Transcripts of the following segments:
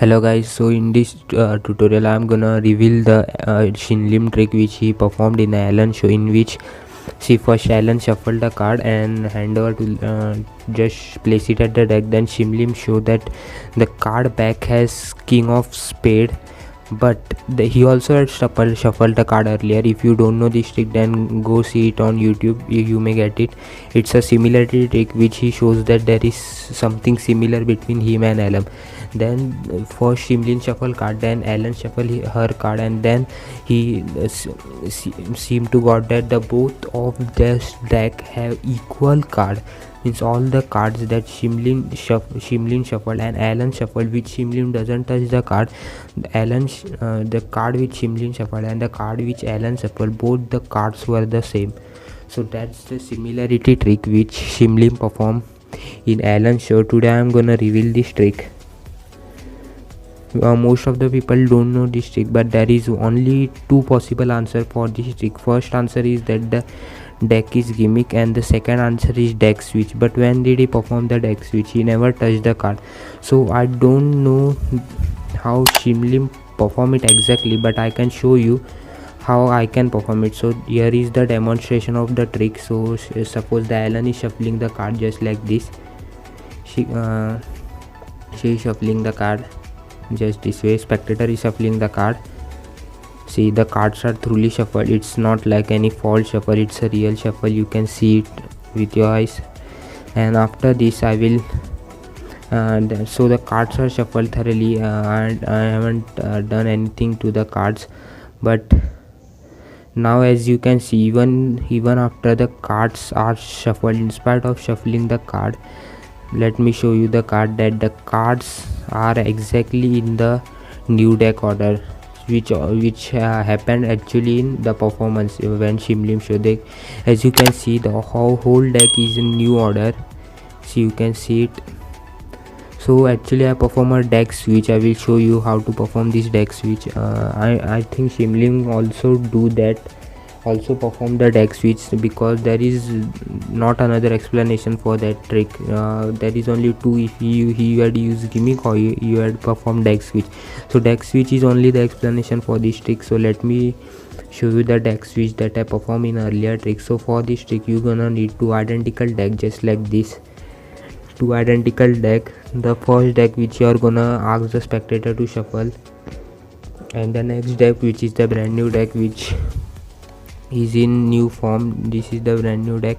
Hello guys, so in this tutorial I'm gonna reveal the Shin Lim trick which he performed in Alan show, in which she first Alan shuffled the card and hand over to just place it at the deck. Then Shin Lim showed that the card back has King of Spade, but he also had shuffled the card earlier. If you don't know this trick, then go see it on YouTube. You may get it. It's a similarity trick which he shows that there is something similar between him and Alan. Then first Shimlin shuffle card, then Alan shuffle her card, and then he seemed to got that the both of this deck have equal card. Means all the cards that Shimlin shuffled and Alan shuffled, which Shimlin doesn't touch the card. The card which Shimlin shuffled and the card which Alan shuffled, both the cards were the same. So that's the similarity trick which Shimlin performed in Alan's show. Today I'm gonna reveal this trick. Most of the people don't know this trick, but there is only two possible answer for this trick. First answer is that the deck is gimmick, and the second answer is deck switch. But when did he perform the deck switch? He never touched the card, so I don't know how Shimlim perform it exactly, but I can show you how I can perform it. So here is the demonstration of the trick. So suppose the Alan is shuffling the card just like this. She is shuffling the card just this way. Spectator is shuffling the card. See, the cards are truly shuffled. It's not like any false shuffle, it's a real shuffle. You can see it with your eyes. And after this I will so the cards are shuffled thoroughly, and I haven't done anything to the cards. But now as you can see, even after the cards are shuffled, in spite of shuffling the card, let me show you the card, that the cards are exactly in the new deck order, which happened actually in the performance when Shimlim showed. As you can see, the whole deck is in new order. So you can see it. So actually I perform a deck switch. I will show you how to perform this deck switch. I think Shimlim also do that, also perform the deck switch, because there is not another explanation for that trick. There is only two. If he had used gimmick, or you had performed deck switch. So deck switch is only the explanation for this trick. So let me show you the deck switch that I performed in earlier trick. So for this trick you gonna need two identical deck just like this. Two identical deck. The first deck which you are gonna ask the spectator to shuffle, and the next deck which is the brand new deck which is in new form. This is the brand new deck,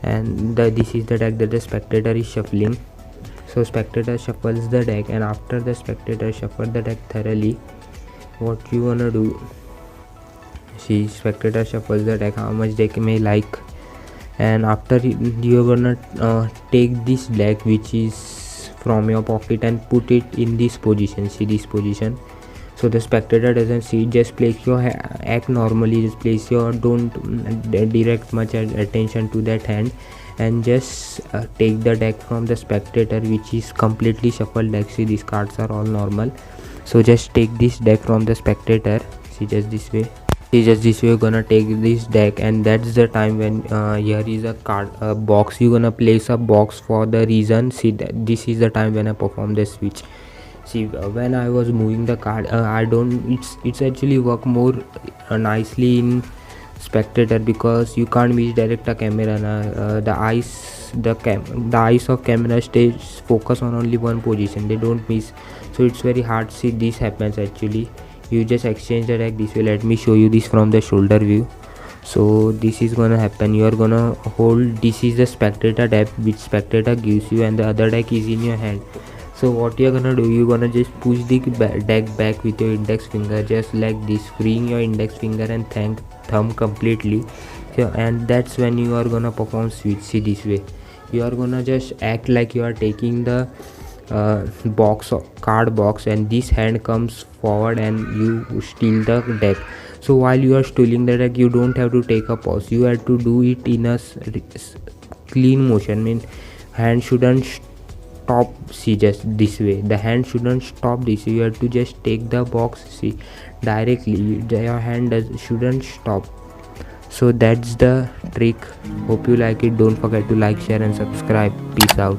and this is the deck that the spectator is shuffling. So spectator shuffles the deck, and after the spectator shuffle the deck thoroughly, what you wanna do, see, spectator shuffles the deck how much they may like, and after you're gonna take this deck which is from your pocket and put it in this position. See this position. So the spectator doesn't see it. Just place your act normally. Just place your, don't direct much attention to that hand, and just take the deck from the spectator which is completely shuffled deck. See, these cards are all normal. So just take this deck from the spectator. See, just this way. See, just this way you're gonna take this deck, and that's the time when here is a card box. You're gonna place a box for the reason. See, that this is the time when I perform the switch. See, when I was moving the card, I don't, it's actually work more nicely in spectator, because you can't misdirect a camera. The eyes of camera stays focus on only one position, they don't miss. So it's very hard. See, this happens actually. You just exchange the deck this way. Let me show you this from the shoulder view. So this is gonna happen. You are gonna hold, this is the spectator deck which spectator gives you, and the other deck is in your hand. So what you're gonna do, you're gonna just push the deck back with your index finger just like this, freeing your index finger and thumb completely. So, and that's when you are gonna perform switch. See, this way you are gonna just act like you are taking the card box, and this hand comes forward and you steal the deck. So while you are stealing the deck, you don't have to take a pause. You have to do it in a clean motion. Means hand shouldn't stop. See, just this way the hand shouldn't stop. This you have to just take the box, see, directly. Your hand shouldn't stop. So that's the trick. Hope you like it. Don't forget to like, share and subscribe. Peace out.